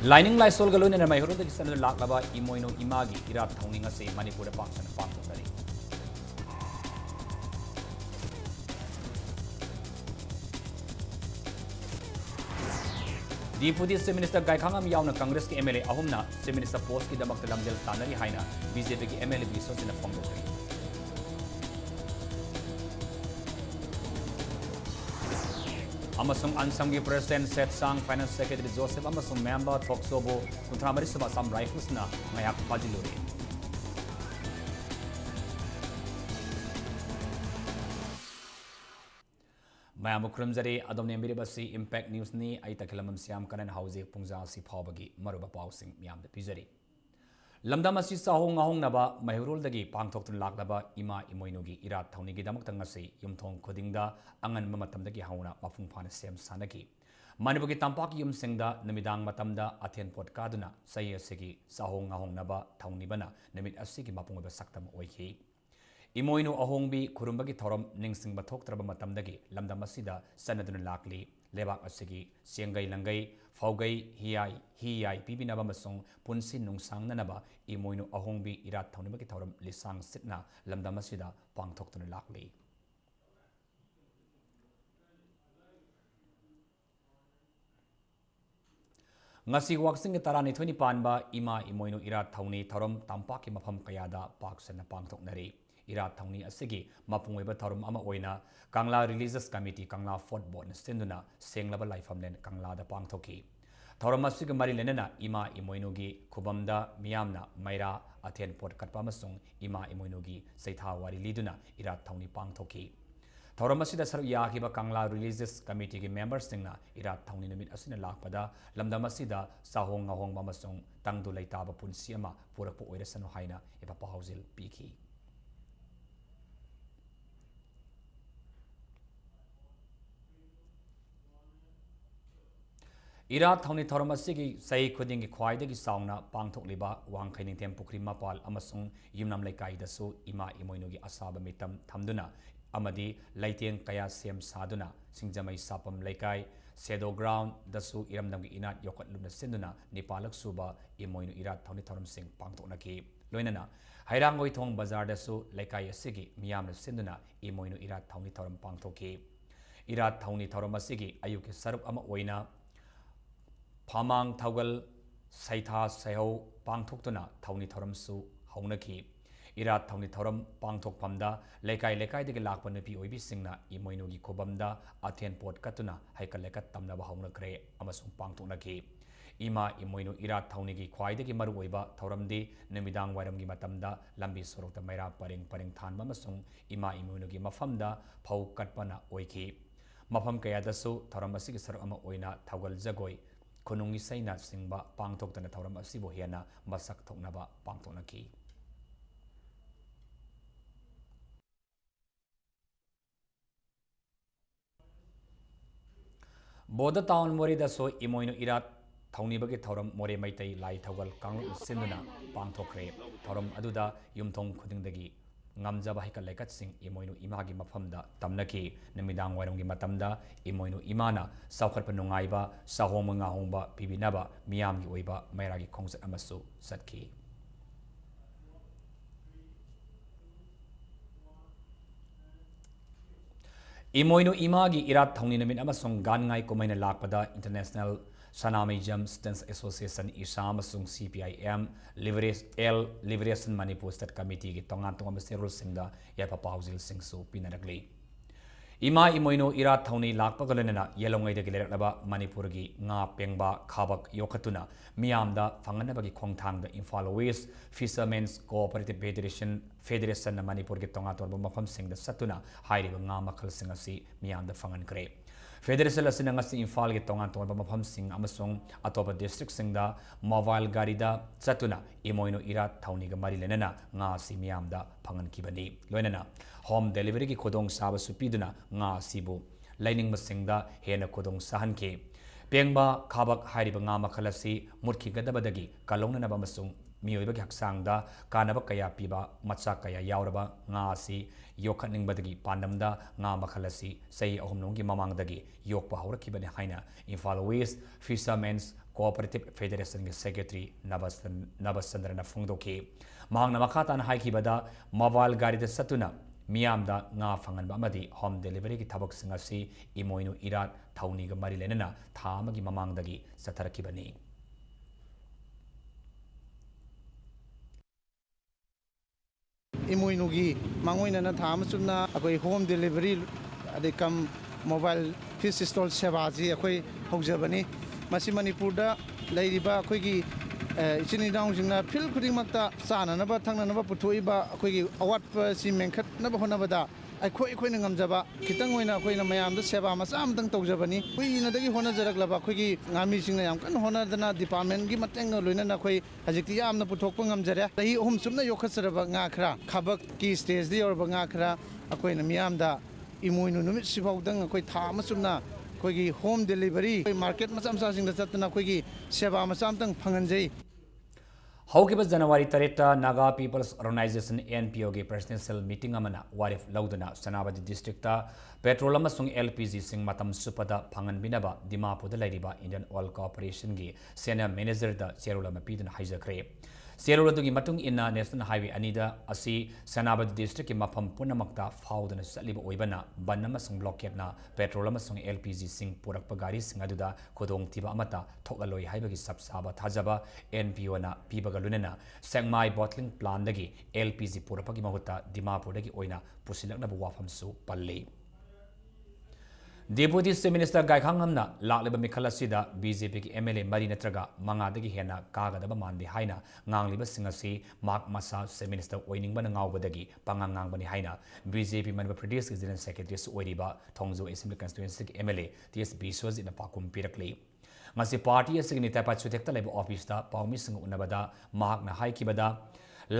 Lining Lysol Galun and my Huru the Senator Lakaba, Imoino Imagi, Irat Toning as a Manipur function of Pakistani. Deputy Minister Gaikangam Yauna Congress MLA Ahumna, Minister Post ki Damak Lamjel Tanari Haina, BJP ki MLA Bisos in the Fongo. Amasung Ansanggi President Seth Sang, Finance Secretary Joseph Amasung Member Toksobo, Kuntramari Suba Sam Rifles na Mayak Pajiluri. Mayam Krumzari, Adam Nembiribasi, Impact News ni, Aitakilamam Siam Kanan House, Pungza Si Pawbagi, Maruba Pausing, Miam the Pizari. Lamdamasi Sahong Ahong Naba, Mahurul Dagi, Pangtokun Lakaba, Ima Imoinugi, Irat Taunigi Damakangasi, Yumtong Kodinda, Angan Mamatam Dagi Hauna, Mafung Pan Sem Sanaki. Manibuki Tampak Yum Singda, Namidang Matamda, Aten Port Kaduna, Saya Sigi, Sahong Ahong Naba, Taunibana, Namid Asiki Mapung Saktam Oiki. Imoinu Ahongbi, Kurumbagi Torom, Ningsing Batok Traba Matamdagi, Lamdamasida, Sanadun Lakli, Lebak Asigi, Siangai Langai, Faugai, Hiai, Pibi Nabamasong, Punsin Nung Sang Nanaba, Imoinu Ahongbi, Irat Taunibaki Torom, Lisang Sitna, Lamdamasida, Pangtokton Lakli. Ngasi waksing tarani 20 panba, Ima Imoinu Irat Tauni, Torom, Tampaki Mapam Kayada, Paksana Pangtok Nari. Irat Tauni Asigi, Mapungweba Tarum Ama Oina, Kangla Religious Committee, Kangla Fort Board, Stenduna, Senglaba Lifehamlen, Kangla the Pangtoki. Tauramasig Marilenena, Ima Imoinugi, Kubamda, Miamna, Maira, Aten Port Katpamasung, Ima Imoinugi, Saita Wari Liduna, Irat Tauni Pangtoki. Tauramasida Saruyakiba Kangla Religious Committee members Singna, Irat Tauni Numit Asina Lakpada, Lamdamasida, Sahong Ahong Mamasung, Tangdu Laitaba Punsiama, Purapo Oidasano Haina, Epapahausil Piki. Irat Tauni Tauramasi Sai Kuding Kwaidagi Sauna, Pangtok Liba, Wang Kaining Tempukri Mapal, Amasung, Yumnam Laikai Dasu, Ima Imoinugi Asaba Mitam, Tamduna, Amadi, Laitian Kaya Sem Saduna, Singjamai Sapam Laikai, Sedo Ground, Dasu, Iramdam Inat Yokat Luna Sinduna, Nipalak Suba, Imoinu Irat Tauni Tauram Sing, Pangtok Naki, Loinana, Hairangoi Tong Bazar Dasu, Laikai Sigi, Miam Sinduna, Imoinu Irat Tauni Tauram Pangtoki. Irat Tauni Tauramasigi, Ayuki Sarup Ama Oina, Pamang Taugal Saita Saho Pangtoktuna Tauni Toramsu Haunaki Irat Tauni Toram Pangtok Pamda Lekai Lekai de Lakpanapi Oibi Singna Imoinugi Kobamda Aten Port Katuna Haikalekat Tamna Hauna Kre Amasung Pangtonaki Ima Imoinu Irat Taunigi Kwaidagi Maruiba Tauramdi Namidang Waramgi Matamda Lambi Sorota Maira Paring Tan Mamasung Ima Imoinugi Mafamda Pau Katpana Oiki Mafam Kayadasu Tauramasi Sarama Oina Taugal Zagoi Konungi Saina Singba Pangtok Tana Tauram Asibo Hiana Masak Toknaba Pangtonaki. Boda Town Morida so Imoino Irat Taunibagi Tauram More Maitai Lai Tawal Kang Sinduna Pangtokre Tauram Aduda Yumtong Kudingdagi Ngamjaba Hikalekat Sing Imoinu Imagi Mafamda Tamnaki Namidang Warangi Matamda Imoinu Imana Saukar Panungaiba Sahomanga Homba Pibinaba Miami Oiba Mairagi Kongset Amasu Satki Imoinu Imagi Irat Tauni Namin Amasung Gangai Kumaina Lakpada International Sanami Jam Students Association Isam Sung CPIM Liberation Manipur State Committee Tongan Tonga Serul Singda Yapa Pauzil Singsu Pinaragli Ima Imoino Irat Tauni Lakpagalena Yelongai de Gileraba Manipurgi Nga Pengba Kabak Yokatuna Miamda Fanganabagi Kongtang the Imphal West Fishermen's Cooperative Federation Manipurgi Tonga Torba Mafam Sing the Satuna Hairi Nga Makal Singasi Miam the Fangan Grey Federation Sinangasi Imphal Tonga Torba Mafam Sing Amasung Atopa District Singda Mobile Garida Satuna Imoino Irat Tauniga Marilenana Nga Si Miamda Pangan Kibani Loinana Home delivery ki kodong saba supiduna nga sibu lining masingda hena kodong sahan ke pengba khabak hairiba nga makhalasi mutki gadabadagi kalongna naba masung ꯃꯤꯑꯣꯏꯕꯒꯤ ꯍꯛꯆꯥꯡꯗ ꯀꯥꯟꯅꯕ ꯀꯌꯥ ꯄꯤꯕ ꯃꯆꯥꯛ ꯀꯌꯥ ꯌꯥꯎꯔꯕ ꯉꯥ ꯑꯁꯤ ꯌꯣꯛꯈꯠꯅꯤꯡꯕꯗꯒꯤ ꯄꯥꯟꯗꯝꯗ ꯉꯥ ꯃꯈꯜ ꯑꯁꯤ ꯆꯍꯤ 3 ꯃꯃꯥꯡꯗꯒꯤ ꯌꯣꯛꯄ ꯍꯧꯔꯛꯈꯤꯕꯅꯤ ꯍꯥꯏꯅ ꯏꯝꯐꯥꯜ ꯋꯦꯁ ꯐꯤꯁꯔꯃꯦꯟꯁ ꯀꯣꯑꯣꯄꯔꯦꯇꯤꯕ ꯐꯦꯗꯔꯦꯁꯟꯒꯤ ꯁꯦꯀ꯭ꯔꯦꯇꯔꯤ ꯅꯕꯆꯟꯗ꯭ꯔꯅ ꯐꯣꯡꯗꯣꯛꯈꯤ ꯃꯍꯥꯛꯅ ꯃꯈꯥ ꯇꯥꯅ ꯍꯥꯏꯈꯤꯕꯗ ꯃꯣꯕꯥꯏꯜ ꯒꯥꯔꯤꯗ ꯆꯠꯇꯨꯅ ꯃꯤꯌꯥꯝꯗ ꯉꯥ ꯐꯪꯍꯟꯕ ꯑꯃꯗꯤ ꯍꯣꯝ ꯗꯦꯂꯤꯚꯔꯤꯒꯤ ꯊꯕꯛꯁꯤꯡ ꯑꯁꯤ ꯏꯃꯣꯏꯅꯨ ꯏꯔꯥꯠ ꯊꯧꯅꯤꯒ ꯃꯔꯤ ꯂꯩꯅꯅ ꯊꯥ ꯑꯃꯒꯤ ꯃꯃꯥꯡꯗꯒꯤ ꯆꯠꯊꯔꯛꯈꯤꯕꯅꯤ ꯏꯃꯣꯏꯅꯨꯒꯤ ꯃꯥꯡꯑꯣꯏꯅꯅ ꯊꯥ ꯑꯃ ꯆꯨꯞꯅ ꯑꯩꯈꯣꯏ ꯍꯣꯝ ꯗꯦꯂꯤꯚꯔꯤ ꯑꯗꯩ ꯀꯝ ꯃꯣꯕꯥꯏꯜ ꯐꯤꯁ ꯁ꯭ꯇꯣꯜ ꯁꯦꯕꯥꯁꯤ ꯑꯩꯈꯣꯏ ꯍꯧꯖꯕꯅꯤ ꯃꯁꯤ ꯃꯅꯤꯄꯨꯔꯗ ꯂꯩꯔꯤꯕ ꯑꯩꯈꯣꯏꯒꯤ ꯏꯆꯤꯟ ꯏꯅꯥꯎꯁꯤꯡꯅ ꯐꯤꯜ ꯈꯨꯗꯤꯡꯃꯛꯇ ꯆꯥꯅꯅꯕ ꯊꯛꯅꯅꯕ ꯄꯨꯊꯣꯛꯏꯕ ꯑꯩꯈꯣꯏꯒꯤ ꯑꯋꯥꯠꯄꯁꯤ ꯃꯦꯟꯈꯠꯅꯕ ꯍꯣꯠꯅꯕꯗ ꯑꯩꯈꯣꯏꯅ ꯉꯝꯖꯕ ꯈꯤꯇꯪ ꯑꯣꯏꯅ ꯑꯩꯈꯣꯏꯅ ꯃꯌꯥꯝꯗ ꯁꯦꯕꯥ ꯃꯆꯥ ꯑꯃꯇꯪ ꯇꯧꯖꯕꯅꯤ ꯀꯨꯏꯅꯗꯒꯤ ꯍꯣꯠꯅꯖꯔꯛꯂꯕ ꯑꯩꯈꯣꯏꯒꯤ ꯉꯥꯃꯤꯁꯤꯡꯅ ꯌꯥꯝ ꯀꯟꯅ ꯍꯣꯠꯅꯗꯅ ꯗꯤꯄꯥꯔꯠꯃꯦꯟꯒꯤ ꯃꯇꯦꯡꯒ ꯂꯣꯏꯅꯅ ꯑꯩꯈꯣꯏ ꯍꯧꯖꯤꯛꯇꯤ ꯌꯥꯝꯅ ꯄꯨꯊꯣꯛꯄ ꯉꯝꯖꯔꯦ ꯆꯍꯤ 3 ꯆꯨꯞꯅ ꯌꯣꯛꯈꯠꯆꯔꯕ ꯉꯥ ꯈꯔ ꯈꯥꯕꯛꯀꯤ ꯁ꯭ꯇꯦꯖꯗ ꯌꯧꯔꯕ ꯉꯥ ꯈꯔ ꯑꯩꯈꯣꯏꯅ ꯃꯤꯌꯥꯝꯗ ꯏꯃꯣꯏꯅꯨ ꯅꯨꯃꯤꯠꯁꯤꯐꯥꯎꯗꯪ ꯑꯩꯈꯣꯏ ꯊꯥ ꯑꯃ ꯆꯨꯞꯅ ꯑꯩꯈꯣꯏꯒꯤ ꯍꯣꯝ ꯗꯦꯂꯤꯚꯔꯤ ꯃꯥꯔꯀꯦꯠ ꯃꯆꯥ ꯃꯆꯥꯁꯤꯡꯗ ꯆꯠꯇꯨꯅ ꯑꯩꯈꯣꯏꯒꯤ ꯁꯦꯕꯥ ꯃꯆꯥ ꯑꯃꯇꯪ ꯐꯪꯍꯟꯖꯩ ꯍꯧꯈꯤꯕ ꯖꯅꯋꯥꯔꯤ 8ꯇ ꯅꯥꯒꯥ ꯄꯤꯄꯜꯁ ꯑꯣꯔꯒꯅꯥꯏꯖꯦꯁꯟ NPOꯒꯤ ꯄ꯭ꯔꯦꯁꯤꯗꯦꯟꯁꯤꯌꯦꯜ ꯃꯤꯇꯤꯡ ꯑꯃꯅ ꯋꯥꯔꯦꯞ ꯂꯧꯗꯨꯅ ꯁꯦꯅꯥꯄꯇꯤ ꯗꯤꯁꯇ꯭ꯔꯤꯛꯇ ꯄꯦꯇ꯭ꯔꯣꯜ ꯑꯃꯁꯨꯡ LPGꯁꯤꯡ ꯃꯇꯝ ꯆꯨꯞꯄꯗ ꯐꯪꯍꯟꯕꯤꯅꯕ ꯗꯤꯃꯥꯄꯨꯔꯗ ꯂꯩꯔꯤꯕ ꯏꯟꯗꯤꯌꯟ ꯑꯣꯏꯜ ꯀꯣꯔꯄꯣꯔꯦꯁꯟꯒꯤ ꯁꯦꯅꯤꯌꯔ ꯃꯦꯅꯦꯖꯔꯗ ꯆꯦꯔꯣꯜ ꯑꯃ ꯄꯤꯗꯨꯅ ꯍꯥꯏꯖꯈ꯭ꯔꯦ ꯆꯦꯔꯣꯜ ꯑꯗꯨꯒꯤ ꯃꯇꯨꯡ ꯏꯟꯅ ꯅꯦꯁꯅꯦꯜ ꯍꯥꯏꯋꯦ 2ꯗ ꯑꯁꯤ ꯁꯦꯅꯥꯄꯇꯤ ꯗꯤꯁꯇ꯭ꯔꯤꯛꯀꯤ ꯃꯐꯝ ꯄꯨꯝꯅꯃꯛꯇ ꯐꯥꯎꯗꯨꯅ ꯆꯠꯂꯤꯕ ꯑꯣꯏꯕꯅ ꯕꯟ ꯑꯃꯁꯨꯡ ꯕ꯭ꯂꯣꯀꯦꯠꯅ ꯄꯦꯇ꯭ꯔꯣꯜ ꯑꯃꯁꯨꯡ LPGꯁꯤꯡ ꯄꯨꯔꯛꯄ ꯒꯥꯔꯤꯁꯤꯡ ꯑꯗꯨꯗ ꯈꯨꯗꯣꯡꯊꯤꯕ ꯑꯃꯠꯇ ꯊꯣꯛꯍꯜꯂꯣꯏ ꯍꯥꯏꯕꯒꯤ ꯆꯞ ꯆꯥꯕ ꯊꯥꯖꯕ NPOꯅ ꯄꯤꯕꯒ ꯂꯣꯏꯅꯅ ꯁꯦꯡꯃꯥꯏ ꯕꯣꯇ꯭ꯂꯤꯡ ꯄ꯭ꯂꯥꯟꯗꯒꯤ LPG ꯄꯨꯔꯛꯄꯒꯤ ꯃꯍꯨꯠꯇ ꯗꯤꯃꯥꯄꯨꯔꯗꯒꯤ ꯑꯣꯏꯅ ꯄꯨꯁꯤꯜꯂꯛꯅꯕ ꯋꯥꯐꯝꯁꯨ ꯄꯜꯂꯤ ꯗꯦꯄꯨꯇꯤ ꯆꯤꯐ ꯃꯤꯅꯤꯁꯇꯔ ꯒꯥꯏꯈꯥꯡꯉꯝꯅ ꯂꯥꯛꯂꯤꯕ ꯃꯤꯈꯜ ꯑꯁꯤꯗ BJPꯒꯤ MLA 3 ꯅꯠꯇ꯭ꯔꯒ 5ꯗꯒꯤ ꯍꯦꯟꯅ ꯀꯥꯒꯗꯕ ꯃꯥꯟꯗꯦ ꯍꯥꯏꯅ ꯉꯥꯡꯂꯤꯕꯁꯤꯡ ꯑꯁꯤ ꯃꯍꯥꯛ ꯃꯁꯥ ꯆꯤꯐ ꯃꯤꯅꯤꯁꯇꯔ ꯑꯣꯏꯅꯤꯡꯕꯅ ꯉꯥꯎꯕꯗꯒꯤ ꯄꯪꯉꯥꯡ ꯉꯥꯡꯕꯅꯤ ꯍꯥꯏꯅ BJP ꯃꯅꯤꯄꯨꯔ ꯄ꯭ꯔꯗꯦꯁꯀꯤ ꯖꯦꯅꯔꯦꯜ ꯁꯦꯀ꯭ꯔꯦꯇꯔꯤꯁꯨ ꯑꯣꯏꯔꯤꯕ ꯊꯣꯡꯖꯥꯎ ꯑꯦꯁꯦꯝꯕ꯭ꯂꯤ ꯀꯟꯁꯇꯤꯇ꯭ꯌꯨꯑꯦꯟꯁꯤꯒꯤ MLA TS ꯕꯤꯁ꯭ꯋꯖꯤꯠꯅ ꯄꯥꯎꯈꯨꯝ ꯄꯤꯔꯛꯂꯤ ꯉꯁꯤ ꯄꯥꯔꯇꯤ ꯑꯁꯤꯒꯤ ꯅꯤꯇꯥꯏꯄꯥꯠ ꯆꯨꯊꯦꯛꯇ ꯂꯩꯕ ꯑꯣꯐꯤꯁꯇ ꯄꯥꯎꯃꯤꯁꯤꯡꯒ ꯎꯅꯕꯗ ꯃꯍꯥꯛꯅ ꯍꯥꯏꯈꯤꯕꯗ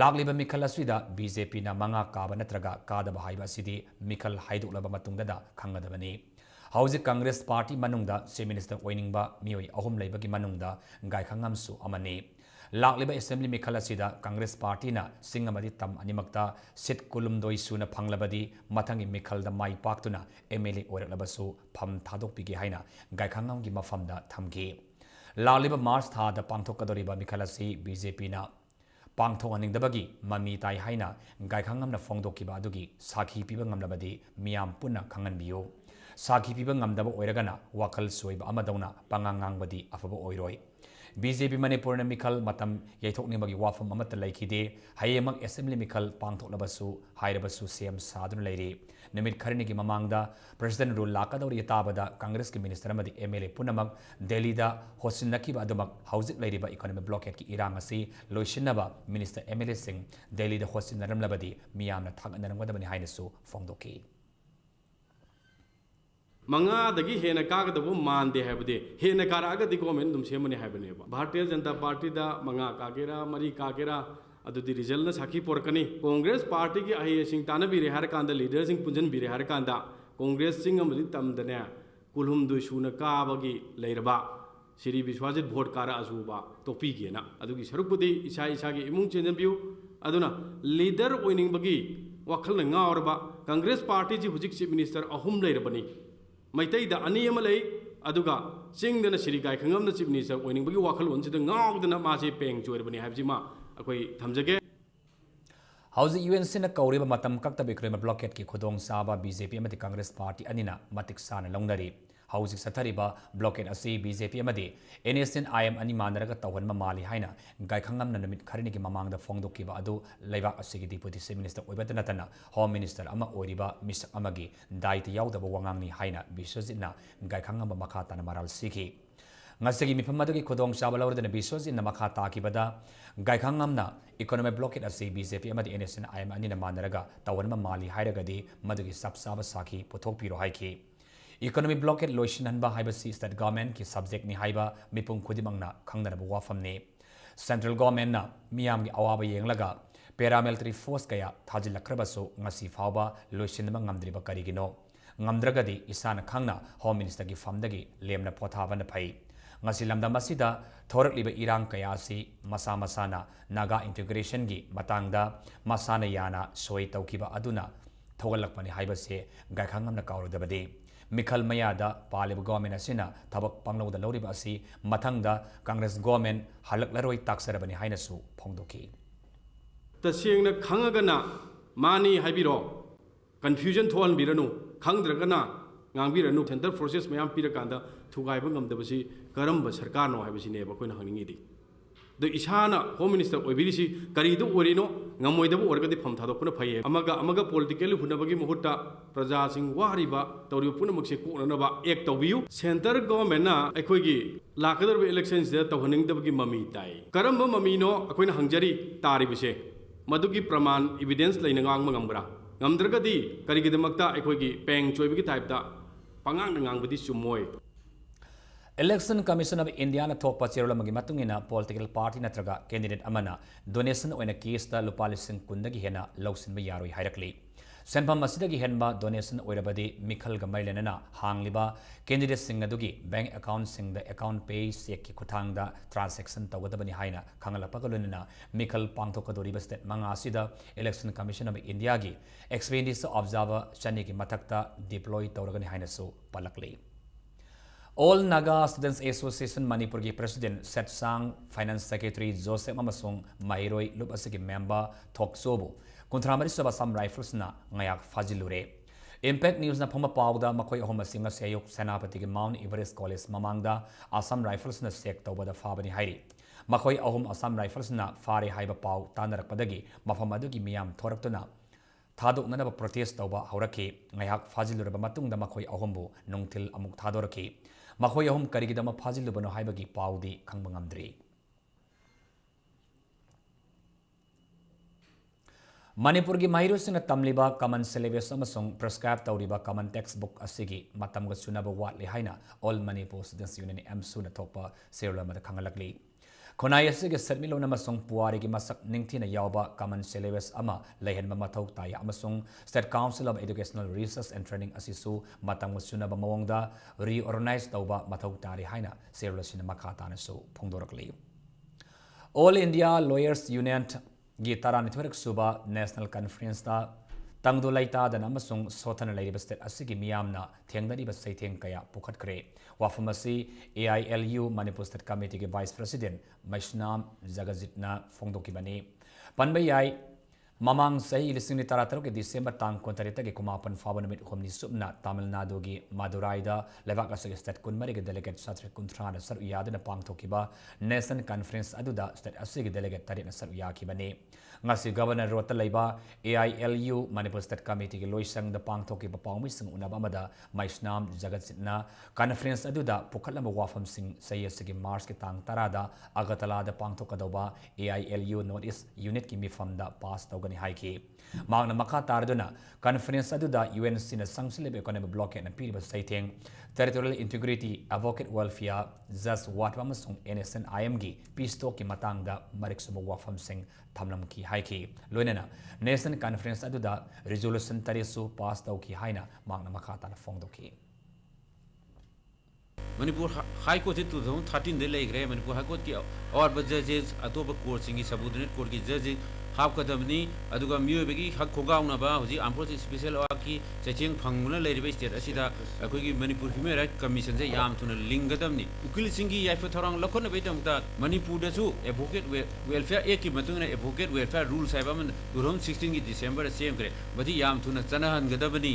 ꯂꯥꯛꯂꯤꯕ ꯃꯤꯈꯜ ꯑꯁꯤꯗ BJPꯅ 5 ꯀꯥꯕ ꯅꯠꯇ꯭ꯔꯒ ꯀꯥꯗꯕ ꯍꯥꯏꯕ ꯑꯁꯤꯗꯤ ꯃꯤꯈꯜ ꯍꯥꯏꯗꯣꯛꯂꯕ ꯃꯇꯨꯡꯗ ꯈꯪꯒꯗꯕꯅꯤ ꯍꯧꯖꯤꯛ ꯀꯪꯒ꯭ꯔꯦꯁ ꯄꯥꯔꯇꯤ ꯃꯅꯨꯡꯗ ꯆꯤꯐ ꯃꯤꯅꯤꯁꯇꯔ ꯑꯣꯏꯅꯤꯡꯕ ꯃꯤꯑꯣꯏ 3 ꯂꯩꯕꯒꯤ ꯃꯅꯨꯡꯗ ꯒꯥꯏꯈꯥꯡꯉꯝꯁꯨ ꯑꯃꯅꯤ ꯂꯥꯛꯂꯤꯕ ꯑꯦꯁꯦꯝꯕ꯭ꯂꯤ ꯃꯤꯈꯜ ꯑꯁꯤꯗ ꯀꯪꯒ꯭ꯔꯦꯁ ꯄꯥꯔꯇꯤꯅ ꯁꯤꯡ ꯑꯃꯗꯤ ꯇꯝ ꯑꯅꯤꯃꯛꯇ ꯁꯤꯠ 19 ꯁꯨꯅ ꯐꯪꯂꯕꯗꯤ ꯃꯊꯪꯒꯤ ꯃꯤꯈꯜꯗ ꯃꯥꯏ ꯄꯥꯛꯇꯨꯅ MLA ꯑꯣꯏꯔꯛꯂꯕꯁꯨ ꯐꯝ ꯊꯥꯗꯣꯛꯄꯤꯒꯦ ꯍꯥꯏꯅ ꯒꯥꯏꯈꯥꯡꯉꯝꯒꯤ ꯃꯐꯝꯗ ꯊꯝꯈꯤ ꯂꯥꯛꯂꯤꯕ ꯃꯥꯔꯆ ꯊꯥꯗ ꯄꯥꯡꯊꯣꯛꯀꯗꯧꯔꯤꯕ ꯃꯤꯈꯜ ꯑꯁꯤ BJPꯅ ꯄꯥꯡꯊꯣꯛꯍꯟꯅꯤꯡꯗꯕꯒꯤ ꯃꯃꯤ ꯇꯥꯏ ꯍꯥꯏꯅ ꯒꯥꯏꯈꯥꯡꯉꯝꯅ ꯐꯣꯡꯗꯣꯛꯈꯤꯕ ꯑꯗꯨꯒꯤ ꯁꯥꯈꯤ ꯄꯤꯕ ꯉꯝꯂꯕꯗꯤ ꯃꯤꯌꯥꯝ ꯄꯨꯟꯅ ꯈꯪꯍꯟꯕꯤꯌꯨ ꯁꯥꯈꯤ ꯄꯤꯕ ꯉꯝꯗꯕ ꯑꯣꯏꯔꯒꯅ ꯋꯥꯈꯜ ꯁꯣꯏꯕ ꯑꯃꯗꯧꯅ ꯄꯪꯉꯥꯡ ꯉꯥꯡꯕꯗꯤ ꯑꯐꯕ ꯑꯣꯏꯔꯣꯏ BJP ꯃꯅꯤꯄꯨꯔꯅ ꯃꯤꯈꯜ ꯃꯇꯝ ꯌꯩꯊꯣꯛꯅꯤꯡꯕꯒꯤ ꯋꯥꯐꯝ ꯑꯃꯠꯇ ꯂꯩꯈꯤꯗꯦ ꯍꯌꯦꯡꯃꯛ ꯑꯦꯁꯦꯝꯕ꯭ꯂꯤ ꯃꯤꯈꯜ ꯄꯥꯡꯊꯣꯛꯂꯕꯁꯨ ꯍꯥꯏꯔꯕꯁꯨ ꯁꯦꯝ ꯁꯥꯗꯨꯅ ꯂꯩꯔꯤ ꯅꯨꯃꯤꯠ ꯈꯔꯅꯤꯒꯤ ꯃꯃꯥꯡꯗ ꯄ꯭ꯔꯦꯁꯤꯗꯦꯟ ꯔꯨꯜ ꯂꯥꯛꯀꯗꯧꯔꯤ ꯇꯥꯕꯗ ꯀꯪꯒ꯭ꯔꯦꯁꯀꯤ ꯃꯤꯅꯤꯁꯇꯔ ꯑꯃꯗꯤ MLA ꯄꯨꯝꯅꯃꯛ ꯗꯦꯜꯂꯤꯗ ꯍꯣꯠꯁꯤꯟꯅꯈꯤꯕ ꯑꯗꯨꯃꯛ ꯍꯧꯖꯤꯛ ꯂꯩꯔꯤꯕ ꯏꯀꯣꯅꯣꯃꯤꯛ ꯕ꯭ꯂꯣꯀꯦꯠꯀꯤ ꯏꯔꯥꯡ ꯑꯁꯤ ꯂꯣꯏꯁꯤꯟꯅꯕ ꯃꯤꯅꯤꯁꯇꯔ MLAꯁꯤꯡ ꯗꯦꯜꯂꯤꯗ ꯍꯣꯠꯁꯤꯟꯅꯔꯝꯂꯕꯗꯤ ꯃꯤꯌꯥꯝꯅ ꯊꯥꯒꯠꯅꯔꯝꯒꯗꯕꯅꯤ ꯍꯥꯏꯅꯁꯨ ꯐꯣꯡꯗꯣꯛꯈꯤ 5ꯗꯒꯤ ꯍꯦꯟꯅ ꯀꯥꯒꯗꯕ ꯃꯥꯟꯗꯦ ꯍꯥꯏꯕꯗꯤ ꯍꯦꯟꯅ ꯀꯥꯔꯛꯑꯒꯗꯤ ꯒꯣꯔꯃꯦꯟ ꯑꯗꯨꯝ ꯁꯦꯝꯃꯅꯤ ꯍꯥꯏꯕꯅꯦꯕ ꯚꯥꯔꯇꯤꯌꯥ ꯖꯅꯇꯥ ꯄꯥꯔꯇꯤꯗ 5 ꯀꯥꯒꯦꯔꯥ 3 ꯀꯥꯒꯦꯔꯥ ꯑꯗꯨꯗꯤ ꯔꯤꯖꯜꯅ ꯁꯥꯈꯤ ꯄꯣꯔꯛꯀꯅꯤ ꯀꯣꯡꯒ꯭ꯔꯦꯁ ꯄꯥꯔꯇꯤꯒꯤ ꯑꯍꯩꯁꯤꯡ ꯇꯥꯟꯅꯕꯤꯔꯦ ꯍꯥꯏꯔꯀꯥꯟꯗ ꯂꯤꯗꯔꯁꯤꯡ ꯄꯨꯟꯁꯤꯟꯕꯤꯔꯦ ꯍꯥꯏꯔꯀꯥꯟꯗ ꯀꯣꯡꯒ꯭ꯔꯦꯁ ꯆꯤꯡ ꯑꯃꯗꯤ ꯇꯝꯗꯅꯦ 19 ꯁꯨꯅ ꯀꯥꯕꯒꯤ ꯂꯩꯔꯕ ꯁꯤꯔꯤ ꯕꯤꯁ꯭ꯋꯥꯖꯤꯠ ꯚꯣꯠ ꯀꯥꯔꯛꯑꯁꯨꯕ ꯇꯣꯛꯄꯤꯒꯦꯅ ꯑꯗꯨꯒꯤ ꯁꯔꯨꯛꯄꯨꯗꯤ ꯏꯁꯥꯒꯤ ꯏꯃꯨꯡ ꯆꯦꯟꯖꯟꯕꯤꯌꯨ ꯑꯗꯨꯅ ꯂꯤꯗꯔ ꯑꯣꯏꯅꯤꯡꯕꯒꯤ ꯋꯥꯈꯜꯅ ꯉꯥꯎꯔꯕ ꯀꯪꯒ꯭ꯔꯦꯁ ꯄꯥꯔꯇꯤꯁꯤ ꯍꯧꯖꯤꯛ ꯆꯤꯐ ꯃꯤꯅꯤꯁꯇꯔ 3 ꯂꯩꯔꯕꯅꯤ ꯃꯩꯇꯩꯗ 2 ꯑꯃ ꯂꯩ ꯑꯗꯨꯒ ꯆꯤꯡꯗꯅ ꯁꯤꯔꯤ ꯒꯥꯏꯈꯥꯡꯉꯝꯅ ꯆꯤꯐ ꯃꯤꯅꯤꯁꯇꯔ ꯑꯣꯏꯅꯤꯡꯕꯒꯤ ꯋꯥꯈꯜꯂꯣꯟꯁꯤꯗ ꯉꯥꯎꯗꯅ ꯃꯥꯁꯤ ꯄꯦꯡ ꯆꯣꯏꯔꯕꯅꯤ ꯍꯥꯏꯕꯁꯤꯃ ꯑꯩꯈꯣꯏ ꯊꯝꯖꯒꯦ ꯍꯧꯖꯤꯛ UNCꯅ ꯀꯧꯔꯤꯕ ꯃꯇꯝ ꯀꯛꯇꯕ ꯏꯀꯣꯅꯣꯃꯤꯛ ꯕ꯭ꯂꯣꯀꯦꯠꯀꯤ ꯈꯨꯗꯣꯡꯆꯥꯕ BJP ꯑꯃꯗꯤ ꯀꯪꯒ꯭ꯔꯦꯁ ꯄꯥꯔꯇꯤ ꯑꯅꯤꯅ ꯃꯇꯤꯛ ꯆꯥꯅ ꯂꯧꯅꯔꯤ ꯍꯧꯖꯤꯛ ꯆꯠꯊꯔꯤꯕ ꯕ꯭ꯂꯣꯀꯦꯠ ꯑꯁꯤ BJP ꯑꯃꯗꯤ NSN IM ꯑꯅꯤ ꯃꯥꯟꯅꯔꯒ ꯇꯧꯍꯟꯕ ꯃꯥꯜꯂꯤ ꯍꯥꯏꯅ ꯒꯥꯏꯈꯥꯡꯉꯝꯅ ꯅꯨꯃꯤꯠ ꯈꯔꯅꯤꯒꯤ ꯃꯃꯥꯡꯗ ꯐꯣꯡꯗꯣꯛꯈꯤꯕ ꯑꯗꯨ ꯂꯩꯕꯥꯛ ꯑꯁꯤꯒꯤ ꯗꯤꯄꯨꯇꯤ ꯆꯤꯐ ꯃꯤꯅꯤꯁꯇꯔ ꯑꯣꯏꯕꯇ ꯅꯠꯇꯅ ꯍꯣꯝ ꯃꯤꯅꯤꯁꯇꯔ ꯑꯃ ꯑꯣꯏꯔꯤꯕ ꯃꯤꯁꯛ ꯑꯃꯒꯤ ꯗꯥꯏꯇ ꯌꯥꯎꯗꯕ ꯋꯥꯉꯥꯡꯅꯤ ꯍꯥꯏꯅ ꯕꯤꯁ꯭ꯋꯖꯤꯠꯅ ꯒꯥꯏꯈꯥꯡꯉꯝꯕ ꯃꯈꯥ ꯇꯥꯅ ꯃꯔꯥꯜ ꯁꯤꯈꯤ ꯉꯁꯤꯒꯤ ꯃꯤꯐꯝ ꯑꯗꯨꯒꯤ ꯈꯨꯗꯣꯡꯆꯥꯕ ꯂꯧꯔꯗꯨꯅ ꯕꯤꯁ꯭ꯋꯖꯤꯠꯅ ꯃꯈꯥ ꯇꯥꯈꯤꯕꯗ ꯒꯥꯏꯈꯥꯡꯉꯝꯅ इकोनॉमिक ब्लॉकेट असी BJP NSN IM अनिना मानरगा तवनमा माली हाइरगदी मदुगी सब साब साखी पुथोकपिरो हाइखी इकोनॉमिक ब्लॉकेट लोइसिनहनबा हाइबसी स्टेट गवर्नमेंट की सब्जेक्ट नि हाइबा मिपुम खुदिमंगना खंगनबा वाफमने सेंट्रल गवर्नमेंट ना मियामगी अवाबा येंगलगा पैरामिलिटरी फोर्स कया थाजिलखरबसो ngasi फावबा लोइसिनबा ngamdriba karigino ngamdragadi isana khangna home minister की फमदगी लेमना पोथाबन फै ngasi lamdam asida thorakliba irang kaya si masa masana naga integration gi matangda masana yana soi taukiba aduna thogalakpani haibase gaikhangamna kaurudabadi mikhal mayada palib government asina thabak panglauda loriba asi mathangda congress government halaklaroi taksarabani hainasu phongdoki tasengna khangagana mani haibiro confusion thoan biranu khangdragana ngangbiranu center forces mayam pirakanda thugaiba ngamdabasi karamba sarkar no haibasi ne ba koina hangingidi do isana home minister oibirisi karidu orino ngamoidaba orgadi pham thado kuna phaye amaga politically hunabagi muhutta praja sing wariba tawri puna mukse kunanaba ek tawbiu center government na aikoigi lakadarba elections da tawhaningdabagi mami tai karamba mami no akoina hangjari taribise madugi praman evidence laina ngang mangambra ngamdragadi karigidamakta aikoigi peng choibigi type da pangang ngangbadi sumoi Election Commission of India na thokpa cherolamagi matungina political party natraga candidate amana donation oina case da lupalising kundagi hena lausinba yaroi hairakli senpam masidagi henba donation oirabadi mikhal gamailenana hangliba candidate singadugi bank account singda account pay check ki kuthangda transaction tawgadabani haina khangalapagolunina mikhal pangthokadoriba state manga asida Election Commission of India gi expenditure observer chani ki mathakta deploy tawragani haina so palakli All Naga Students Association Manipuri President Setsang Finance Secretary Joseph Amasung Mairoi Lupasiki member Thok Sobu Kuntramari Saba Sam Rifles na ngayak fazilure Impact News na phoma pawda makoi ahoma singa sayok senapati ki Mount Everest College mamangda Assam Rifles na sek tawbada fabani hairi makoi ahom Assam Rifles na fare haiba paw tanarakpadagi mafam adugi miyam thoraktuna thadoknanaba protest tawba hauraki ngayak faziluraba matungda makoi ahombu nungthil amuk thadoraki Mahoy ahum karigidama fazilubano haibagi paudi kangbangamdri. Manipur gi mahirusina tamliba common syllabus amasung prescribe tawriba common textbook asigi matamga sunaba watli haina all Manipur Students Union MSU na thokpa serulama da khangalakli. Khonai asigi setmilo namasung puari gi masak ningthina yawba common syllabus ama lehenba mathau taya amasung State Council of Educational Research and Training asisu matamga sunaba mawongda reorganize tawba mathau tari haina serulasina makhatana su phongdorakli. All India Lawyers Union gi taranithwarak suba National Conference da tangdo laita da namasung sothana lairiba state asigi miyamna thengdari ba saitheng kaya pukhatkre wafamasi AILU Manipur State Committee ke Vice President Maishnam Jagajitna phongdokibani panbayai mamang sahi lisingni tarataro ke December tang kontarita ke kumapan fabanamit khomni subna Tamil Nadu gi Madurai da levak asigi state kunmari ke delegate satre kuntrana sar yadana pangthokiba National Conference aduda state asigi delegate tarina sar yakibani ngasi governor rota laiba AILU Manipur State Committee ke loisang da pangthokiba pawmising unaba amada Maishnam Jagajitna conference aduda pukhalama wafam sing sayasigi March ke tang tarada Agatala da pangthokadauba AILU Northeast Unit ki mifam da pass tawgani haiki magna makha tarduna conference aduda UNC na sangsilebe economic block na piriba saitheng territorial integrity advocate welfare just what amasung NSN IM gi peace talk ki matangda mariksuba wafam sing thamlam ki haiki loinana nation conference aduda resolution tarisu pass taw ki haina magna makha ta phongdoki Manipur High Court 2013 de legre Manipur High Court ki और जजेस अतोप court सिंगी subordinate court की जजेस हाफ कदमनी अदुगा मियोबेगी हक खोगाउनबा हुजी आम्प्रोस स्पेशल वाकी चेचिंग फंगमुना लेरिबे स्टेट असिदा अखोगी मणिपुर ह्यूमन राइट कमीशन से याम थुना लिंगदमनी उकिल सिंगी याइफ थरंग लखन बेदमता मणिपुर दसु एडवोकेट वेलफेयर एक की मतुंगना एडवोकेट वेलफेयर रूल्स हाइबा मन 2016 की दिसंबर सेमग्रे बदि याम थुना चनहनगदबनी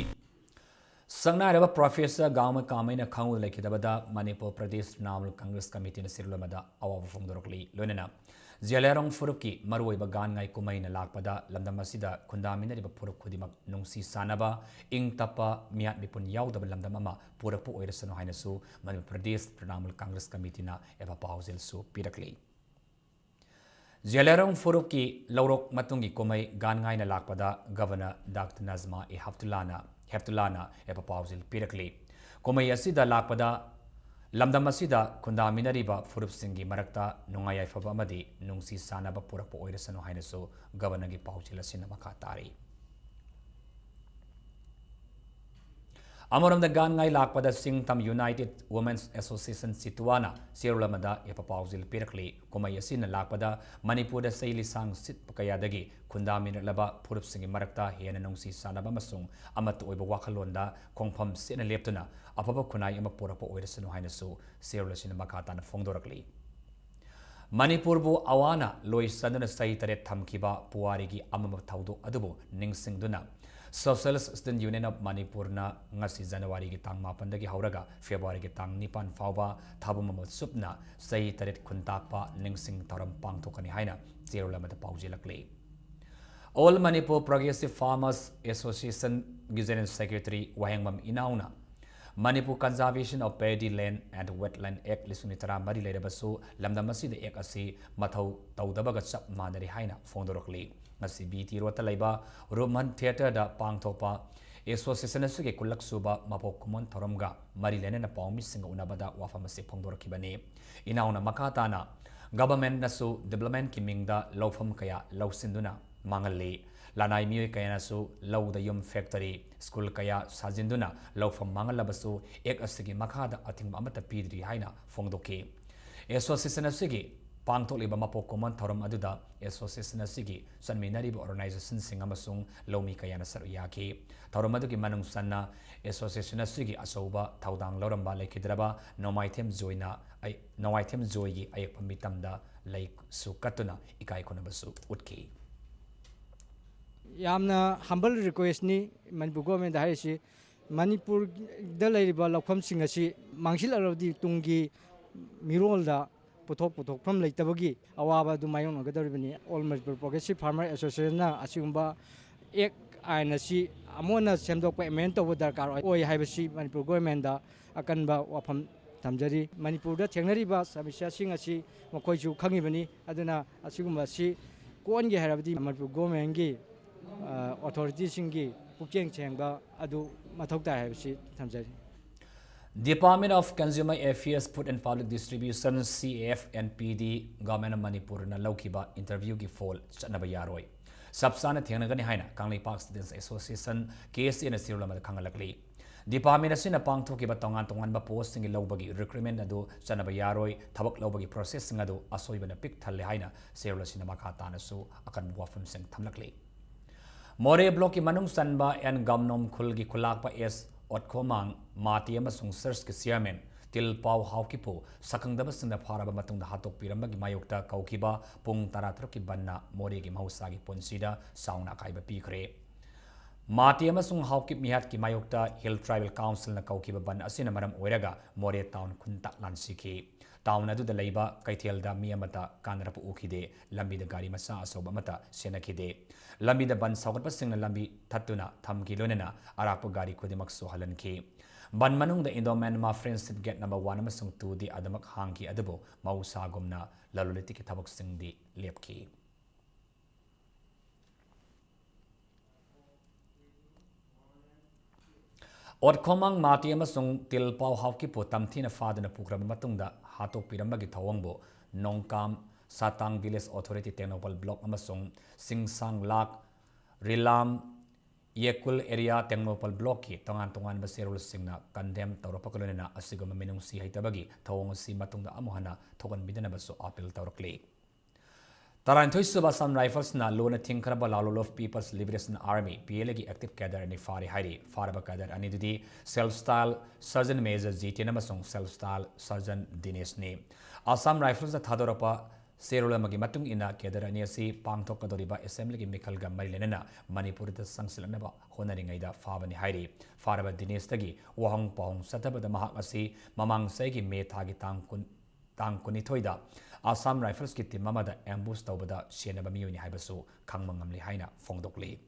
Sangnaraba Professor Gama Kamina Kangu Lekidabada Manipur Pradesh Namal Congress Committee Sirlamada Awa Fongdorokli Lunena Zialerong Furuki Marway Bagan Ngai Kumaina Lakpada Lamdamasida Kundamina Puruk Kudimak Nungsi Sanaba Ing Tapa Miat Bipun Yaudab Lamdamama Purapu Oiresano Hainasu Manipur Pradesh Namal Congress Committee na Eva Pauzil Su Pirakli Zialerong Furuki Laurok Matungi Kumai Gan Ngai na Lakpada Governor Dr. Nazma E Heftulana epa pauzil pirakli komai asida lakpada lamdam asida kundaminariba furup singi marakta nungayai faba amadi nungsi sanaba purakpo oirasano hainaso governor gi pauzil asina makatari Amoram the gan ngai lakpada Singtam United Women's Association Situana Sirulamada Epapauzil Pirakli Kumayasin lakpada Manipur da Saili Sang Sit Pakayadagi Kundamin Laba Purup Singi Marakta Hiananongsi Sanaba Masung Amat Oiba Wakalonda Kongpam Sina Leptuna Apapa Kunai Amapurapa Oidasan Hainasu Sirulasin Makatan Fongdorakli Manipurbu Awana Lois Sadana Saitare Tamkiba Puarigi Amamaudu Adubu Ningsingduna Socialist Student Union of Manipur na ngasi January gi tang mapan dagi hauraga February gi tang nipan fauba thabumamot supna sai taret kuntakpa ningsing taram pangthokani haina zerulamat paujilakli All Manipur Progressive Farmers Association gi General Secretary Wahengmam Inauna Manipur Conservation of Paddy Land and Wetland Act lisunitara mari lerebasu lamdamasi de ek asi mathau taudabaga chap manari haina fondorokli ngasi BT rota laiba Roman Theatre da pangthopa Association asuge kulak suba mapok kumon tharomga mari lenena pawmi singa unabada wafamasi phongdorakibani inauna makatana government nasu development ki mingda lawfam kaya lawsinduna mangalli lanai mioi kaya nasu law da yum factory school kaya sajinduna lawfam mangalabasu ek asigi makada athing amata pidri haina phongdoki Association asuge Pangtoliba Mapokoman Toram Aduda, Association Sigi, Sanminari Organization Singamasung, Lomi Kayana Saruyaki, Toromaduki Manung Sana, Association Sigi Asoba, Taudang Loramba Lake Hidraba, no item Zoina, no item Zoyi, Ayapamitamda, Lake Sukatuna, Ikai Konabasu, Utki. Yamna humble request ni Manipur government Haishi, Manipur Delariba Lakom Singasi, Mangshil Arodi Tungi, Mirolda. Putok from Lake Tabagi, Awaba do my own Gadaribani, all Manipur Progressive Farmer Association, Asumba, Ek, Inasi, Amona Semdo Payment over the car, or Habashi, Manipur government, Akanba, Wapam Tamjari, Manipur, Teneriba, Sabisha Singasi, Mokoju Kangibani, Adana, Asumba, Si, Kuangi Harabdi, Manipur government, authorities Singi, Puking Changa, Adu, Matokta Habashi, Tamjari. Department of Consumer Affairs Food and Public Distribution CAF and PD Government of Manipur na laukiba interview gi fall chatnaba yaroi sabsana thengnagani haina Kangli Park Students Association case in a sirulama khangalakli Department asina pangthokiba tongan ba post singi lawbagi recruitment adu chatnaba yaroi thabak lawbagi process adu asoibana pik thalle haina sirulashina makhatana su akan wafam sing thamlakli More block ki manung sanba and gamnom khulgi khulakpa es Otkomang Mati amasung Search ki chairman Til Pau Haukipo sakangdaba singda pharaba matungda hatok pirambagi mayokta kaukiba pung 13 ki banna More gi mahusagi ponsida sauna kaiba pikre Mati amasung Haukip mihat ki mayokta Hill Tribal Council na kaukiba ban asina maram oiraga More town kuntak lansiki town adu da leiba kaithelda mi amata kanrapu ukhide lambi da gari masa asoba mata senakide lambi da ban sagatpa singna lambi thatuna thamki lonena arapu gari khodimak sohalanki ban manung da Indo Myanmar friendship gate number 1 amasung 2 di adamak hangki adubo mausa gomna laluliti ki thabak singdi lepki Otkomang Mati amasung Til Pau Haukipo tamthina fadana pukraba matungda hatok pirambagi thawangbo Nongkam Satang Village Authority Technopal Block amasung Singsang Lak Rilam Yekul Area Technopal Block ki tongan ba serul singna condemn tawrapakolona asigoma minung si haitabagi thawang si matungda amohana thogan bidana baso appeal tawrakli Taranthoi Suba Sam Rifles na Lona Tinkraba Lalol of People's Liberation Army PLA ki active cadre ani Fari Hairi Faraba cadre ani dudi self-style Sergeant Major GT namasong self-style Sergeant Dinesh ni Assam Rifles da thadorapa Serula magi matung ina cadre ani asi pangthok kadoriba assembly ki mikal ga marilena Manipur da sangsilanaba honaringai da Fabani Hairi Faraba Dinesh tagi wahang pahong satabada mahak asi mamang sai ki me thagi tang kunithoida Assam Rifles ki team mamada ambush tawbada senaba miyoni haibasu khangmangamli haina fongdokli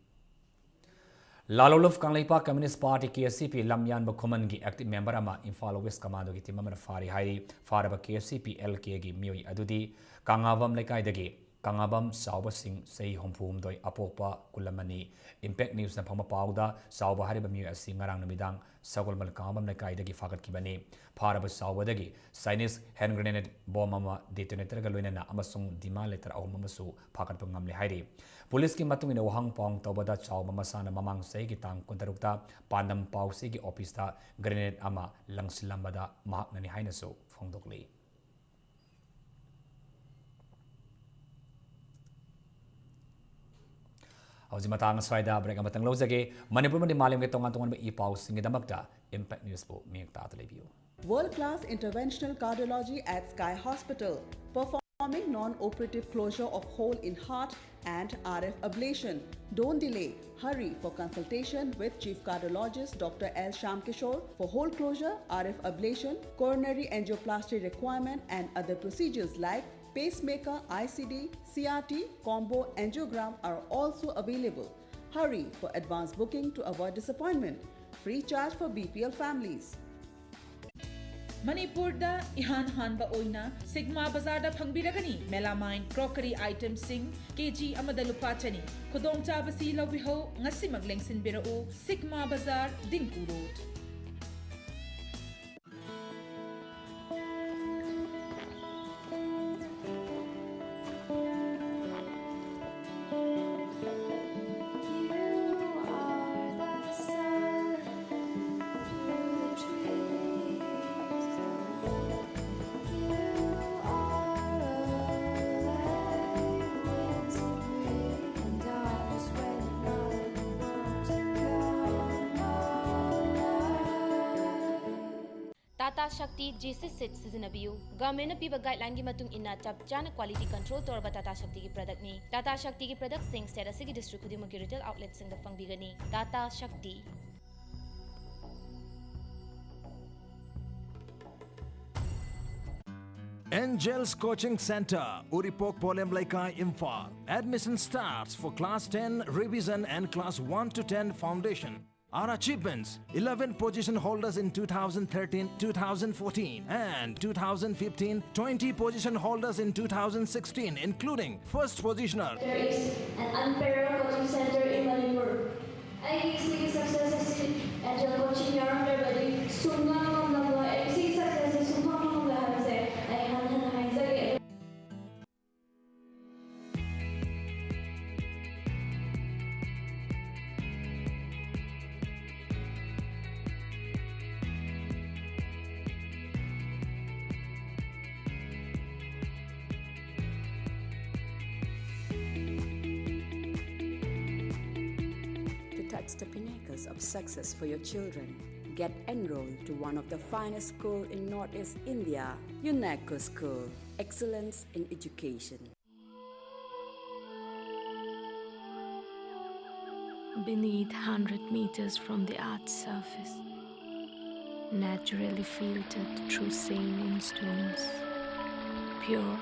Lalolov Kanglaipa Communist Party KCP Lamyan Bakhuman gi active member ama Imphal West Commando gi team mamada fari hairi faraba KCP LK gi miyoi adudi kangavam lekai dagi Kangabam Saubasing say Homfum doi Apopa Kulamani Impact News na Pama Pauda Sauba Haribami as Singarang Namidang Sagol Malkambam Nakaidagi Fakat Kibani Paraba Saubadagi Sinus hand grenade bomb detonator Galwina Amasung Dima letter Mamasu Pakat Pungamli Hairi Police ki matung in Wahang Pong Tobada Chow Mamasana Mamang Segi Tang Kuntarukta Pandam Pau Segi Opista Grenade Ama Langsilambada Mahak Nani Hainaso Fongdokli. Hausi matang swaida break amatang lozage Manipur madi malim ke tongan ba ipau singidamagta Impact News po miyak ta review. World-class interventional cardiology at Sky Hospital, performing non-operative closure of hole in heart and RF ablation. Don't delay. Hurry for consultation with Chief Cardiologist Dr. L. Shamkishore for hole closure, RF ablation, coronary angioplasty requirement and other procedures like pacemaker, ICD, CRT, combo angiogram are also available. Hurry for advance booking to avoid disappointment. Free charge for BPL families. Manipur da ihan hanba oina Sigma Bazaar da phangbiragani melamine crockery items sing kg amada lupa chani khodong chabasi lawiho ngasi maglengsin birau Sigma Bazaar Dingku Road. Tata Shakti G6 set Sizinabiu. Government piba guideline gi matung inna chap chana quality control torba Tata Shakti ki product ni. Tata Shakti ki product sing sera sigi district khudi magi retail outlet sing da pangbigani. Tata Shakti. Angels Coaching Center, Uripok Polemlaika Imphal. Admission starts for Class 10 Revision and Class 1 to 10 Foundation. Our achievements: 11 position holders in 2013, 2014 and 2015, 20 position holders in 2016, including first positioner. There is an unparalleled coaching center in Manipur. I see successes in agile coaching yarn everybody. Sungang number I see successes in Sungang number I han. Touch the pinnacles of success for your children. Get enrolled to one of the finest schools in Northeast India, UNESCO School. Excellence in education. Beneath 100 meters from the Earth's surface, naturally filtered through saline stones, pure,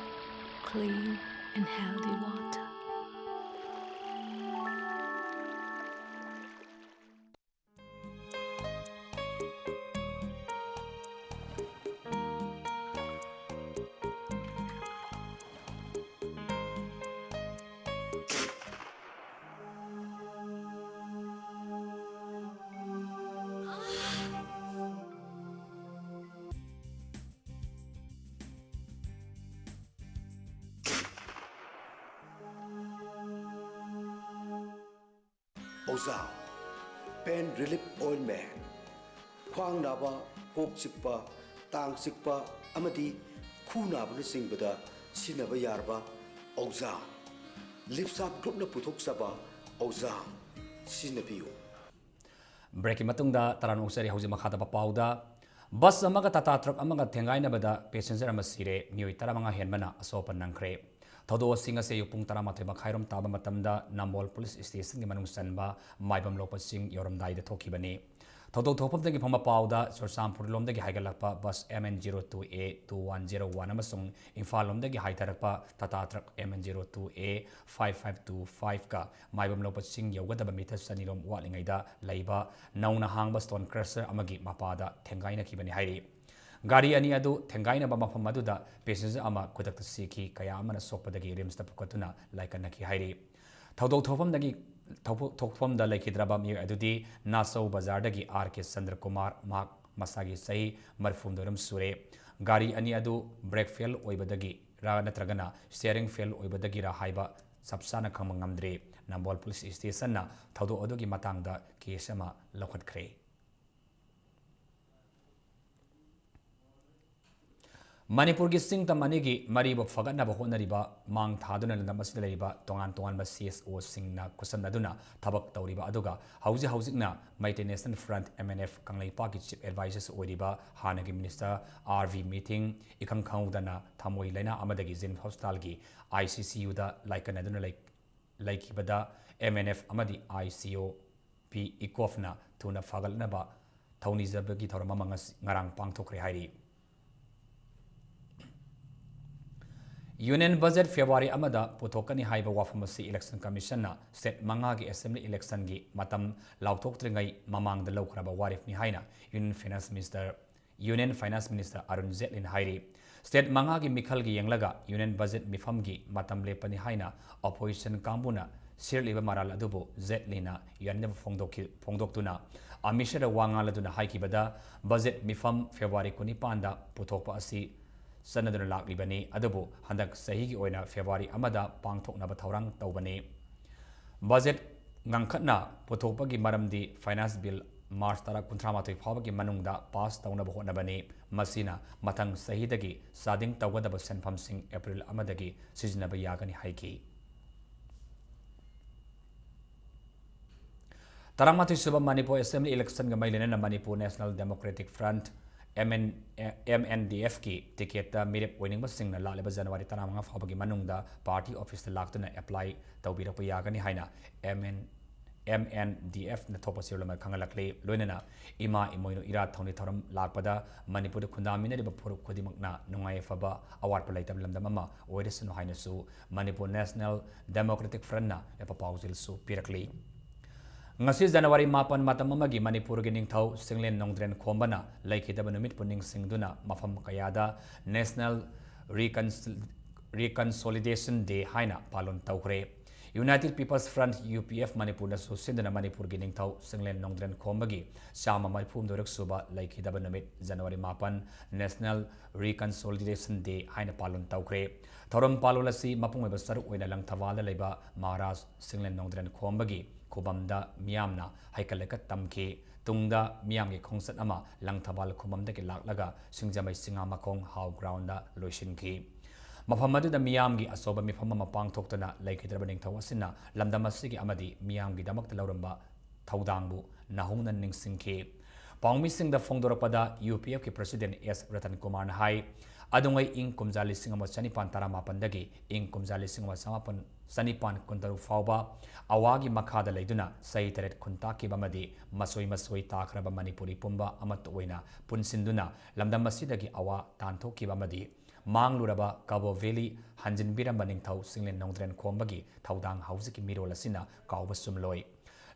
clean, and healthy water. Ozal, Pain Relief Ointment, Khwang Naba, Kok Chikpa, Tang Chikpa, Amadi, Khu Naba na Singbada, Sinaba Yarba, Ozal, Lips Up Group na Putok Saba, Ozal, Sinabiyo. Breaking matungda taran usari hausi makhata papauda bus amaga tata truck amaga thengai nabada passenger amasire mioi taramanga henmana asopan nangkre thodo singa se yupung taramathoi makhairom taba matamda Nambol police station gi manung sanba maibam lopasing yoram daida thokibani thodo thopam dagi phama pauda sorsampur lom dagi haigalakpa bus MN02A 2101 amasung Imphal lom dagi haitharakpa tata truck MN02A 5525 ka maibam lopasing yogadaba mita sanirom walingaida laiba nauna hangba stone crusher amagi mapada thengaina kibani hairi Gari ani adu thengainaba mafam aduda passenger ama kudakta sikhi kaya amana sokpadagi rimsta pukatuna laikanaki hairi. Thodok thofamdagi thokfamda laikhidraba mi adudi Nasau Bazardagi RK Chandra Kumar Mak Masagi Sahi Marfumdoram Sure. Gari ani adu brake fail oibadagi ra natragana steering fail oibadagi ra haiba sabsana khamangamdre. Nambol Police Station na thodo odogi matangda case ama lokhatkre. Manipur gi singta manigi mariba fagatna ba honariba mang thaduna namasida leiba tongan ba CSO singna kusanaduna thabak tawriba aduga haujikna Maintenance Front MNF Kanglaipa ki chief advisors oiriba hanagi minister RV meeting ikang khaudana thamoi laina amadagi Zin Hospital gi ICCU da laikanaduna laikibada MNF amadi ICO P Ikofna tuna fagalnaba thaunizabagi thorama ngarang pangthokre hairi. Union Budget February amada putokani haiba wafamasi Election Commission na state mangagi assembly election gi matam lautok tringai mamang da laukraba warif ni haina Union Finance Minister Arun Zetlin hairi. State mangagi mikhal gi yenglaga Union Budget mifam gi matam lepani haina opposition kambuna sirliba maral adubo Zetlina yanne phongdoktuna amishara wangaladuna haikibada budget mifam February kuni panda putokpa asi sanaduna laklibani adubu handak sahi oina February amada pangthoknaba thaurang tawbani. Budget ngangkhatna puthokpagi maramdi finance bill March tara kunthramatoi phawagi manungda pass tawnaba hotnabani. Masina mathang sahidagi sading tawgadaba senpham sing April amadagi sizinaba yagani haiki. Taramati suba Manipur Assembly election ga mailena Manipur National Democratic Front MNDF ki ticket mirep winning basing na laleba January taramanga phawagi manungda party office laktuna apply tawbirapa yagani haina MNDF na thopa sirlama khangalakle loinana ima imoino ira thoni thoram lakpada Manipur khundamina riba phuruk khodimakna nungai faba award palaitam lamdam ama oiresnu haina su Manipur National Democratic Front na epapawzil su pirakli. Ngasi January mapan matamamagi Manipur gi ningthau singlen nongdren khombana laikhidaba numit puning singduna mafam kayada National Reconciliation Day haina palon tawkre. United People's Front UPF Manipur na susindana Manipur gi ningthau singlen nongdren khombagi sama marphum dorak suba laikhidaba numit January mapan National Reconciliation Day haina palon tawkre. Thoram palolasi mapungweba saruk oina langthawala leiba Maharaj singlen nongdren khombagi Kubamda Miyamna Haikaleka Tamki Tungda Miyamgi Kongsat Ama Langthabal Kubamdaki Laklaga Singjamai Singamakong How Grounda Loishinki. Mafamadu da Miyamgi Asoba Mifama Pang Toktana Laikidrabaning Tawasina Lamdamasigi Amadi Miyamgi Damak Lauramba Taudangbu Nahungnan Ningsinki. Pangmi Sing the Fongdorapada UPF ki President S. Ratan Kumar Hai Adungai Ing Kumjali Singama Sanipan Taramapandagi Ing Kumjali Singama Samapan Sanipan Kuntaru Fauba Awagi Makada Laiduna Sai Teret Kuntaki Bamadi Masoi Takraba Manipuri Pumba Amatoina Punsinduna Lamdamasidagi Awa Tantoki Bamadi Mangluraba Cabo Valley Hanjin Birambaning Tau Singlen Nongdren Kombagi Taudang Hausiki Mirolasina Kauba Sumloi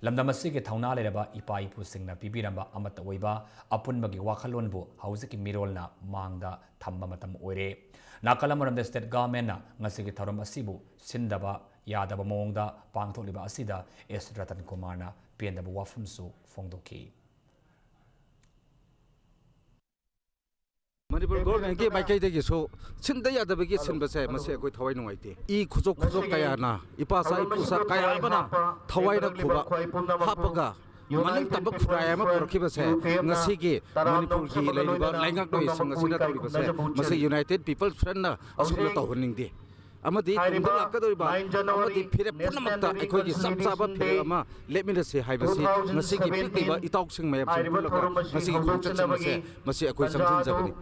Lamdamasigi Tauna Leraba Ipai Pusingna Pibiramba Amatoiba Apunbagi Wakalonbu Hausiki Mirolna Mangda Tambamatam Oire Nakalamuram the state government na ngasigi tharum asibu sindaba yadaba mongda pangtholiba asida S Ratan Kumar na piendaba wafumsu fongdoki. Manipur government ke baikai de so sinda yadaba ki sinbase mase koi thawai nungaite I khujok kaya na ipasa ipusa kaya bana thawai na khuba hapaga Maning tabak furaya ma porkibase ngasigi Manipur ki laiba laingak doi sangasina tawibase mase United People's Front na asukla tawhning di amadi tungdal akadoriba amadi phire punamakta ekhoi gi sabsaba phire ama lemina se haibasi ngasigi pikliba itauk sing mayam sing pulaga ngasigi khongchat mase mase ekhoi samjin jabani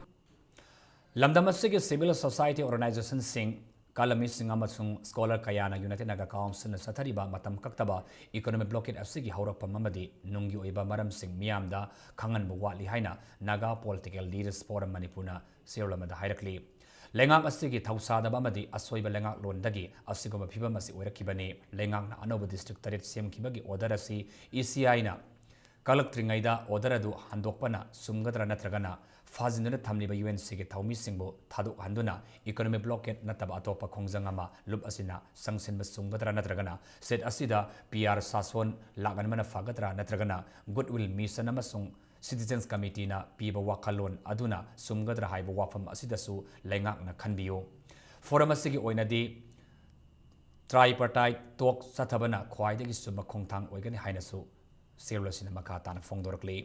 Lamdamasigi civil society organization sing Kalami Singamasung Scholar Kayana United Naga Council Satariba Matam Kaktaba Economic Blockade Asigi Haurapa Mamadi Nungi Iba Maram Sing Miamda Kangan Buwali Haina Naga Political Leaders Forum Manipuna Sirlamada Hairakli Lengak Asigi Tausada Bamadi Asoiba Lengak Londagi Asigoma Pibamasi Urakibani Lengak Anova District Tarit Sim Kibagi Odarasi ECI na Kalak Tringaida Odaradu Handokpana Sumgadra Natragana ꯐꯥꯖꯤꯟꯗꯨꯅ ꯊꯝꯂꯤꯕ UNCꯒꯤ ꯊꯧꯃꯤꯁꯤꯡꯕꯨ ꯊꯥꯗꯣꯛꯍꯟꯗꯨꯅ economic blockade ꯅꯠꯇꯕ ꯑꯇꯣꯞꯄ ꯈꯣꯡꯖꯪ ꯑꯃ ꯂꯨꯞ ꯑꯁꯤꯅ ꯁꯪꯁꯤꯟꯕ ꯆꯨꯝꯒꯗ꯭ꯔꯥ ꯅꯠꯇ꯭ꯔꯒꯅ set ꯑꯁꯤꯗ PR ꯁꯥꯁꯣꯟ ꯂꯥꯛꯍꯟꯕꯅ ꯐꯒꯗ꯭ꯔꯥ ꯅꯠꯇ꯭ꯔꯒꯅ ꯒꯨꯗꯋꯤꯜ ꯃꯤꯁꯟ ꯑꯃꯁꯨꯡ Citizens Committee-na piba wakalon aduna sumgadra haiba wafam asidasu leingakna khanbiyo. Forum asigi oinadi tripartite talk sathabana khwaidagi summa khongthang oigani hainasu serulosina makatana fongdorakli.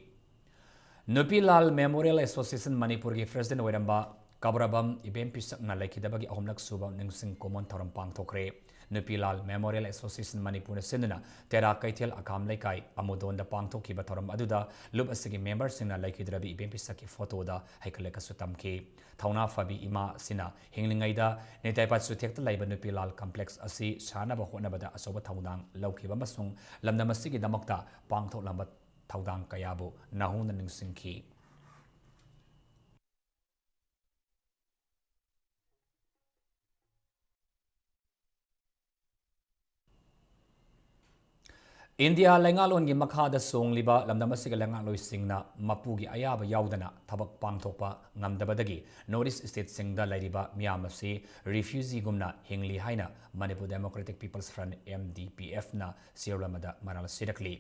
Nupilal Memorial Association Manipur gi President oiramba Kabrabam IBMP sakna laikidabagi ahumlak suba ningsing common thoram pangthokre. Nupilal Memorial Association Manipur Sindana Tera Kaitial Akam Laikai Amudon the Pangtoki Batoram Aduda Lub Asigi members in a Laikidrabi IBMP Saki photo da Haikaleka Sutamki Tauna Fabi Ima Sina Hinglingaida Netaipat Sutek Laiba Nupilal Complex Asi Shana Bahonabada Asoba Taudang Lauki Bamasung Lamdamasigi Damakta Pangtok Lambat Taudang Kayabu Nahun and Ningsinki. India lengalon gi makhada song liba lamdamasiga lengaloi singna mapugi ayaba yaudana thabak pangthokpa ngamdabadagi North State singda lairiba miyamasi refugee gumna hingli haina Manipur Democratic People's Front MDPF na sirlamada maral sidakli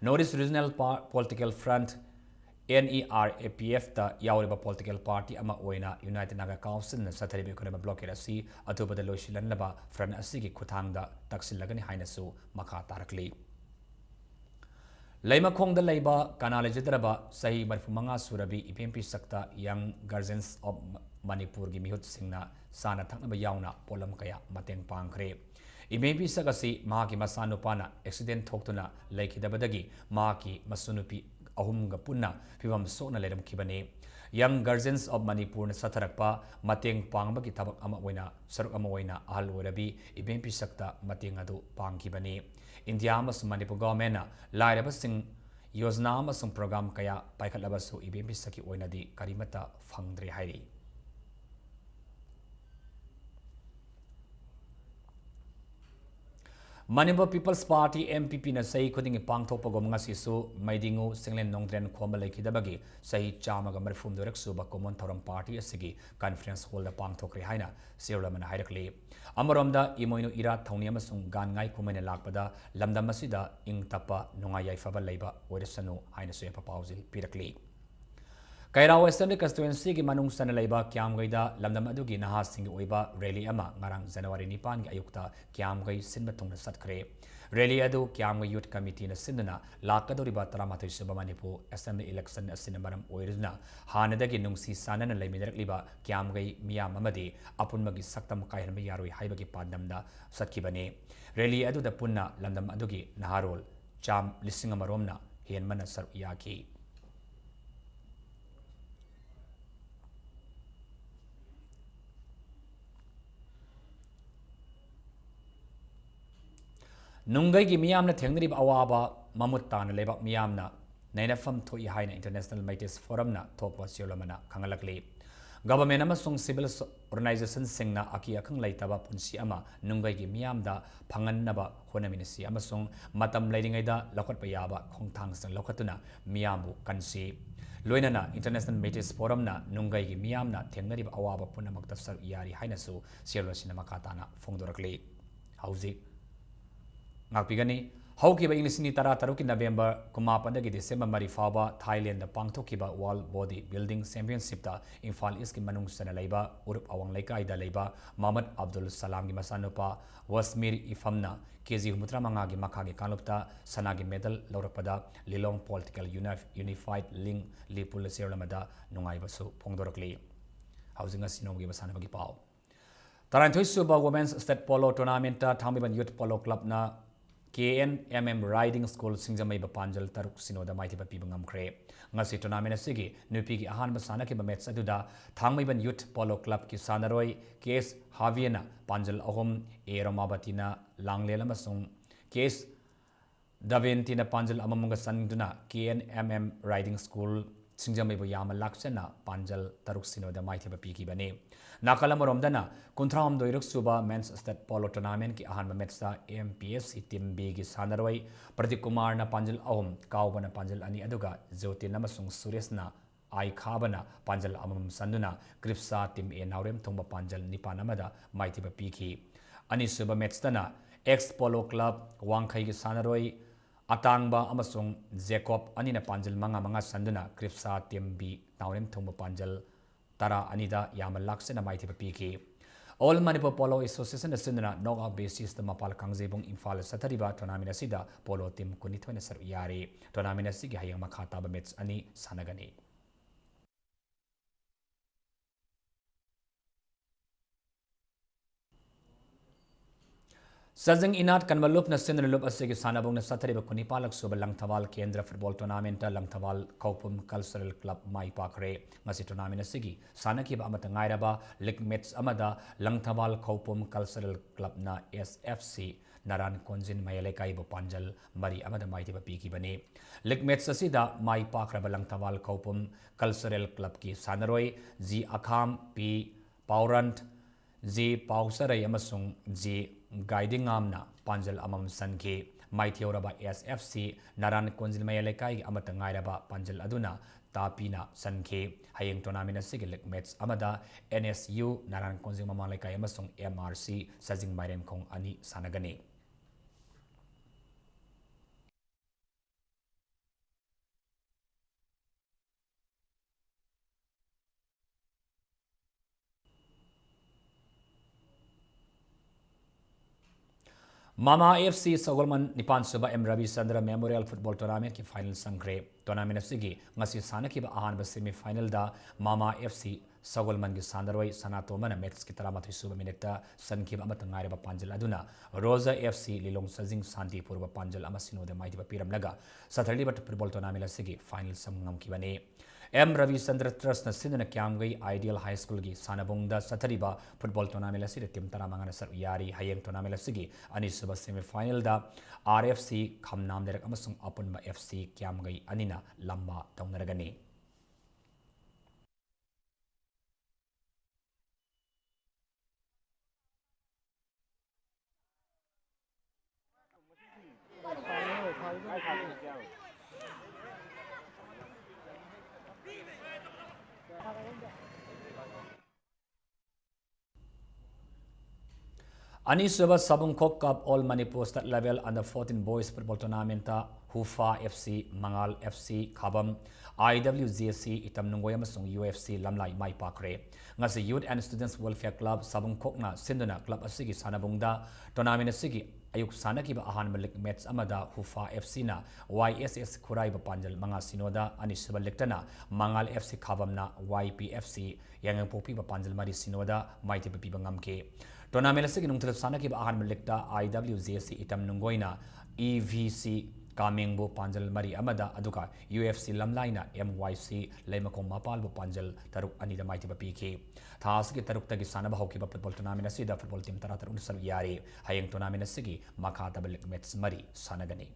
North Regional Political Front NERAPF ta yauriba political party ama oina United Naga Council na sathariba economic blockade asi atubada loishilanlaba front asigi khuthangda taksilagani hainasu makha tarakli Laimakong da Laiba Kanalajidraba Sahi Marfumanga Surabi IPMP Sakta Young Guardians of Manipur gi mihut singna sana thaknaba yauna polam kaya mateng pangkhre IPMP Sagasi Maki Masanupana accident thoktuna laikidabadagi Maki Masunupi ahumga punna pibam sona leram kibane Young Guardians of Manipur na satharakpa mateng pangbagi thabak ama oina saruk ama oina ahal orabi IPMP Sakta mateng adu pangkibane India amasung Manipur government na lairabasing yojana amasung program kaya paikhatlabasu IBMP saki oinadi karimata fangdre hairi Manipur People's Party MPP na sahi khudingi pangthokpa gomnga sisu maidingu singlen nongdren khomba laikidabagi sahi chamaga marfum dorek suba common thoram party asigi conference hall da pangthokre haina sirlamana hairakli Amaromda imoinu ira thawni amasung gan ngai kumaina lakpada lamdam asida ingtapa nungai yaifaba leiba oirasanu haina soya papauzil pirakli Kaira Western Constituency ki manung sana leiba Kiamgaida lamdam adugi nahasing oiba rally ama ngarang January 9 gi ayukta Kiamgai sinba thungna satkre rally adu Kiamgai Youth Committee na sindana lakadoriba 13 suba Manipur Assembly election asina maram oirina hanadagi nungsi sanana leiminarakliba Kiamgai miyam amadi apunmagi saktam kaihirma yaroi haibagi pandamda satkibane rally adu da punna lamdam adugi naharol cham lising amaromna henmana sar yaki Nungai gi miyamna thengnirib awaba mamuttan lebak miyamna nainafam thoi haina International Maitis Forum na thokwa siolomana khangalakli government amasung civil organization singna aki akhang laitaba punsi ama nungai gi miyamda phangannaba honaminasi amasung matam leiringaida lokatpa yaba khongthang sang lokatuna miyambu kansi loinana International Maitis Forum na nungai gi miyamna thengnirib awaba punamakta sar yari hainasu siolosina makatana fongdorakli hauji Ngakpigani haukiba inglisini tara taruki November kumapadagi December mari faba Thailand da pangthokiba World Body Building Championship da Imphal East ki manung sana leiba urup awang laikai da leiba Muhammad Abdul Salam gi masanupa Wasmir Ifamna KG Humutra manga gi makha gi kanlupta sana gi medal laurakpada Lilong Political Unified Link Lipul Serlamada nungai basu phongdorakli housing asino gi masana bagi pau Taranthoi suba Women's State Polo Tournament ta Thamiban Youth Polo Club na KNMM Riding School Singjamai Bapanjal Taruk Sinoda Maitiba Pibangam Kre. Ngasi tournament asigi nupi ki ahan basana ki match aduda Thangmaiban Youth Polo Club ki sanaroi case Haviena Panjal Ahom E Romabatina Langlela Masung case Daventina Panjal Amamunga Sanduna KNMM Riding School Singjamai Yama Laksana Panjal Taruk Sinoda Maitiba Piki Bane. Nakalamaromdana Kuntram Doiruk Suba Men's State Polo Tournament ki ahan match sa AMPSC Team B ki sanaroi Pratik Kumar na Panjal Ahom Kaubana Panjal ani aduga Jyotin amasung Suresh na ai khabana panjal amam sanduna gripsa tim e naurem thongba panjal nipan amada maitiba piki ani suba match tana ex polo club wangkhai gi sanaroi atangba amasung jacob anina panjal manga sanduna gripsa tim bi naurem thongba panjal tara anida yamal laksena maitiba piki All Manipur Polo Association asindana knockout basis the mapal kangjebung imphal sathariba tournament asida polo team kunithwena saru yari tournament asigi hayang makhata ba match ani sanagani Sajang inat kanmalup na sinralup asigi sanabung na sathariba kunipalak suba langthawal kendra football tournament langthawal kaupum cultural club mai pakre ngasi tournament asigi sanakiba amata ngairaba league match amada langthawal kaupum cultural club na SFC naran konjin mayalekai bo panjal mari amada maitiba piki bane league match asida mai pakraba langthawal kaupum cultural club ki sanaroi ji akham p paurant ji pausarai amasung ji guiding amna panjal amam sanke maithyoraba SFC naran konjil mayalekai amata ngairaba panjal aduna tapina sanke hayeng tournament asigi league match amada NSU naran konjil mamalekai amasung MRC sajing mairem khong ani sanagani Mama AFC Sagolman Nipan Suba M Ravi Chandra Memorial Football Tournament ki final sangre tournament asigi ngasi sanakiba ahanba semi final da Mama FC Sagolman gi sandarwai sanato mana match ki taramathu suba minute sankiba amata ngaireba panjal aduna Rosa FC Lilong Sajing Santi Purba panjal amasino de maitiba piramnaga sathali bat football tournament asigi final samngam kibane M Ravi Chandra Trust na sinana kyamgai Ideal High School gi sanabungda sathariba football tournament asida tim taramangana sar yari hayeng tournament asigi ani suba semi final da RFC khamnam derek amasung apunba FC kyamgai anina lamba taunaragani Ani Suba Sabungkok Cup All Manipur State Level Under 14 Boys Football Tournament Hufa FC, Mangal FC, Khabam, IWGC, Itam Nungoy amasung UFC Lamlai Mai Pakre. Ngasi Youth and Students Welfare Club Sabungkok na Sinduna Club asigi sanabungda tournament asigi ayuk sanakiba ahan malik match amada Hufa FC na YSS Kurai Panjal Manga Sinoda Ani Suba Liktana Mangal FC Khabam na YPFC Yang Popi Panjal Mari Sinoda Maiti Pipi Bangamke. Tournament asigi nung telep sana kiba ahan melikta IWGC itam nunggoina EVC Kamingbo Panjal Mari Amada Aduka UFC Lamlaina MYC Laimakong Mapalbo Panjal Taruk Anida Maiti PK Task Taruk Tagi Sanaba Hokiba football tournament asida football team Taratar Unsal Yari Hayeng tournament asigi Makata Belik Mets Mari Sanagani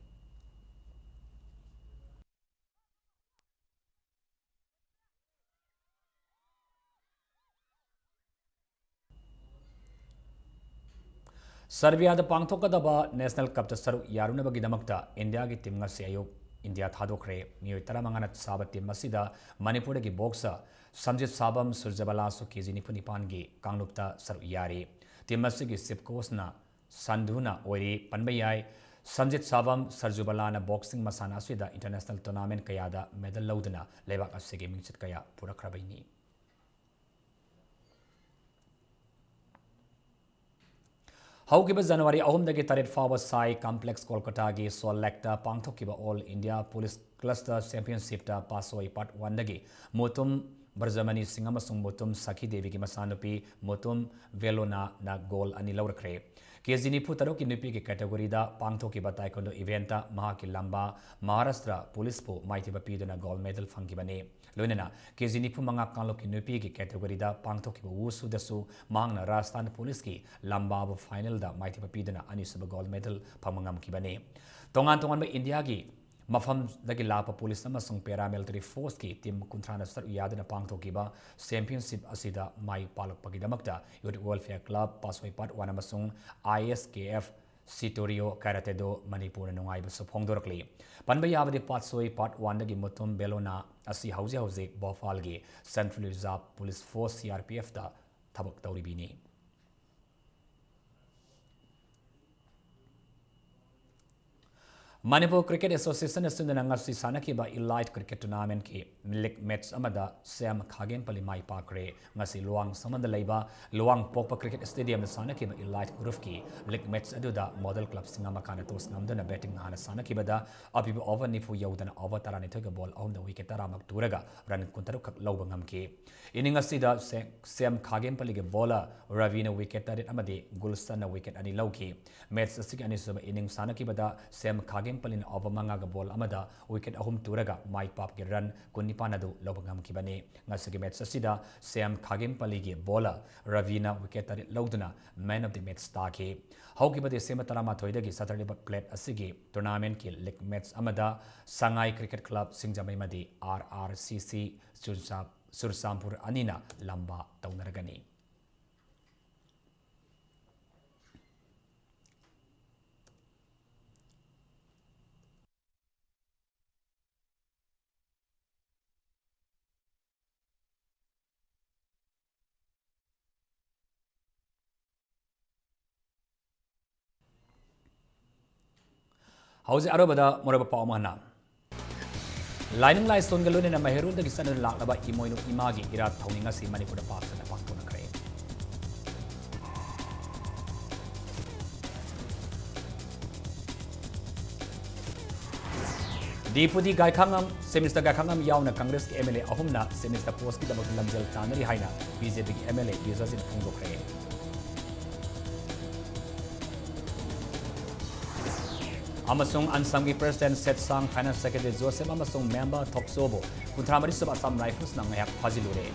Serbia the Pangtokadaba National Cup the Saru Yarunabagidamaka, India gi team ngasi ayuk India thadokre New Taramangana Sabat team Masida, Manipur gi boxer, Samjit Sabam Surjabala su Kizini Punipangi, Kanglupta Saru Yari, team Masigi Sipkosna, Sanduna Ori, Panbayai, Samjit Sabam Sarjubalana boxing Masana Swida International Tournament Kayada Medal Laudana, Levak Asigi Mingsit Kaya Purakrabini. Haukiba January ahumdagi tarit fawa sai complex Kolkata gi selecta pangthokiba All India Police Cluster Championship ta pasoi part 1 dagi motum Barjamani Singamasung motum Sakhi Devi gi masanupi motum Velona na goal ani lawrakre Kezini Putaro ki nupi ki category da pangthokiba taekwondo event ta mahaki lamba Maharashtra Police po maitiba piduna gold medal fangibane Loinana, Kezinipu Manga Kanloki Nupi ki category da Pangtoki Wusu Dasu, Mangna Rajasthan Police ki Lamba final da Mighty Papidana Anisaba gold medal Pamangam Kibane. Tongan ba India ki Mafam dagi Lapa Police Namasung paramilitary force ki Tim Kuntrana Star Yadana Pangtoki ba Championship Asida Mai Palak Pagidamakta, Youth Welfare Club Pasway Part 1 Namasung ISKF Sitorio Karatedo Manipur Nungai Supongdorkli. Panba Yavadi Patsoi Part 1 Dagi Mutum Belona Asi Hausi Bofalgi Central Reserve Police Force CRPF da Tabak Tauribini. Manipur Cricket Association is in the Nangasi Sanaki by Elite Cricket Tournament ki Milik Match Amada Sam Kagen Palimai Pakre Ngasi Luang Samanda Leba Luang Popa Cricket Stadium Sanaki by Elite Group ki Milik Match Aduda Model Club Singamakana Tos Namdana betting Hana Sanaki Bada Abibu over Nifu Yodan over Tarani took a ball on the wicket Taramak Turaga Ran Kuntaruk Lobangam ki Iningasida Sam Kagen Palige Bola Ravina wicket Tarit Amadi Gulsana wicket Ani Loki Match Siganisub inning Sanaki Bada Sam Kagen Palin over Mangaga ball Amada wicket Ahum Turaga Mai Pap Giran Kunipanadu Lobangam Kibane Nasaki Match Sida Sam Kagen Paligi Bola Ravina wicket Tarit Loduna man of the match Staki Hokiba the Sematarama Toidagi Saturday but played Asigi tournament ki Lik Match Amada Sangai Cricket Club Singjamimadi RRCC Sursampur Anina Lamba Taunaragani. How's Arabada Moraba Palmana? Lining lies on Galun and Maheru, the Gisan Lakaba Imoino Imagi, Ira Toningasi, Manipur Parks and the Pampuna Crane. Deputy Gaikangam, Semester Gaikangam Yauna Congress MLA Ahumna, Semester Poski, the Lamjel Tanari Haina, BJP MLA, users in Fungo Crane. Amasung Ansamgi President Set Sang Finance Secretary Joseph Amasung Member Toksobo Kuntramari Sub Assam Rifles Nang Hayak Fazilure.